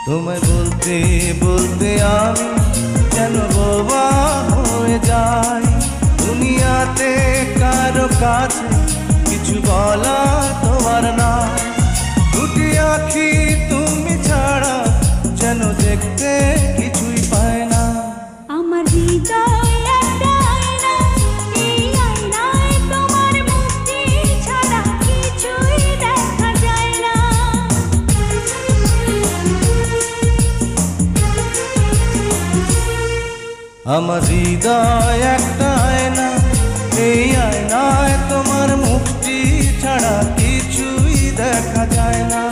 তোমায় বলতে বলতে আমি যেন বোবা হয়ে যাই। দুনিয়াতে কারো কাছে কিছু বলা তোমার নাই। দুটি আঁখি তুমি ছাড়া যেন দেখতে কিছুই পায় না। আমার হৃদয় একটা আয়না, এই আয়নায় তোমার মুক্তি ছাড়া কিছুই দেখা যায় না। আমার হৃদয় একটা আয়না, এই আয়নায় তোমার মুক্তি ছাড়া কিছুই দেখা যায় না।